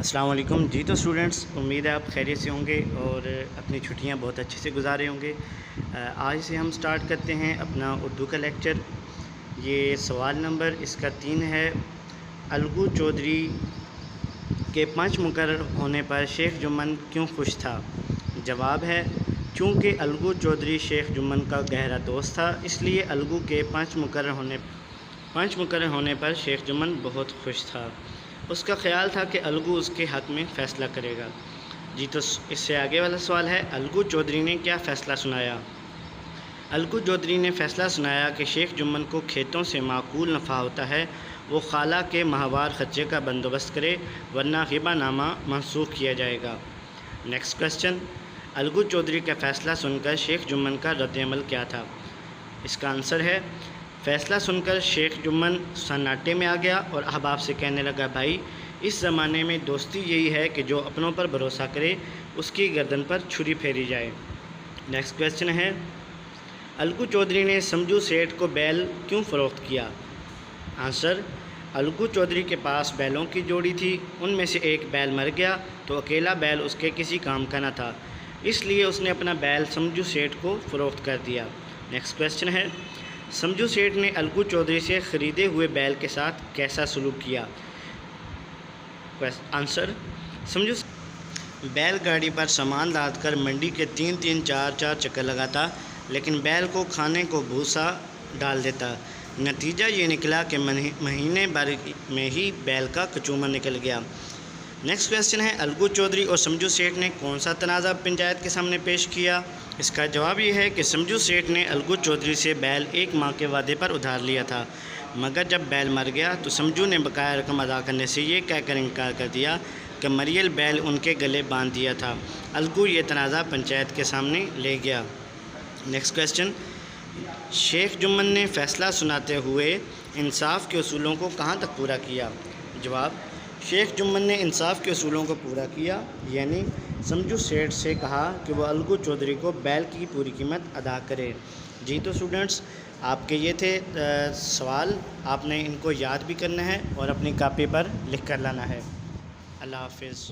السلام علیکم جی۔ تو اسٹوڈنٹس، امید ہے آپ خیریت سے ہوں گے اور اپنی چھٹیاں بہت اچھے سے گزارے ہوں گے۔ آج سے ہم سٹارٹ کرتے ہیں اپنا اردو کا لیکچر۔ یہ سوال نمبر اس کا 3 ہے۔ الگو چودھری کے 5 مقرر ہونے پر شیخ جمن کیوں خوش تھا؟ جواب ہے کیونکہ الگو چودھری شیخ جمن کا گہرا دوست تھا، اس لیے الگو کے 5 مقرر ہونے پر شیخ جمن بہت خوش تھا۔ اس کا خیال تھا کہ الگو اس کے حق میں فیصلہ کرے گا۔ جی تو اس سے آگے والا سوال ہے، الگو چودھری نے کیا فیصلہ سنایا؟ الگو چودھری نے فیصلہ سنایا کہ شیخ جمن کو کھیتوں سے معقول نفع ہوتا ہے، وہ خالہ کے ماہوار خرچے کا بندوبست کرے ورنہ غیبہ نامہ منسوخ کیا جائے گا۔ نیکسٹ کوسچن، الگو چودھری کا فیصلہ سن کر شیخ جمن کا رد عمل کیا تھا؟ اس کا آنسر ہے فیصلہ سن کر شیخ جمن سناٹے میں آ گیا اور احباب سے کہنے لگا، بھائی اس زمانے میں دوستی یہی ہے کہ جو اپنوں پر بھروسہ کرے اس کی گردن پر چھری پھیری جائے۔ نیکسٹ کوسچن ہے، الگو چودھری نے سمجھو سیٹھ کو بیل کیوں فروخت کیا؟ آنسر، الگو چودھری کے پاس بیلوں کی جوڑی تھی، ان میں سے ایک بیل مر گیا تو اکیلا بیل اس کے کسی کام کا نہ تھا، اس لیے اس نے اپنا بیل سمجھو سیٹھ کو فروخت کر دیا۔ نیکسٹ کوسچن ہے، سمجھو سیٹھ نے الگو چودھری سے خریدے ہوئے بیل کے ساتھ کیسا سلوک کیا؟ آنسر، سمجھو بیل گاڑی پر سامان لاد کر منڈی کے 3 4 چکر لگاتا، لیکن بیل کو کھانے کو بھوسا ڈال دیتا۔ نتیجہ یہ نکلا کہ مہینے بھر میں ہی بیل کا کچومر نکل گیا۔ نیکسٹ کوسچن ہے، الگو چودھری اور سمجھو سیٹھ نے کون سا تنازع پنچایت کے سامنے پیش کیا؟ اس کا جواب یہ ہے کہ سمجھو سیٹھ نے الگو چودھری سے بیل 1 ماہ کے وعدے پر ادھار لیا تھا، مگر جب بیل مر گیا تو سمجھو نے بقایا رقم ادا کرنے سے یہ کہہ کر انکار کر دیا کہ مریل بیل ان کے گلے باندھ دیا تھا۔ الگو یہ تنازع پنچایت کے سامنے لے گیا۔ نیکسٹ کوسچن، شیخ جمن نے فیصلہ سناتے ہوئے انصاف کے اصولوں کو کہاں تک پورا کیا؟ جواب، شیخ جمن نے انصاف کے اصولوں کو پورا کیا، یعنی سمجھو سیٹھ سے کہا کہ وہ الگو چودھری کو بیل کی پوری قیمت ادا کرے۔ جی تو اسٹوڈنٹس، آپ کے یہ تھے سوال، آپ نے ان کو یاد بھی کرنا ہے اور اپنی کاپی پر لکھ کر لانا ہے۔ اللہ حافظ۔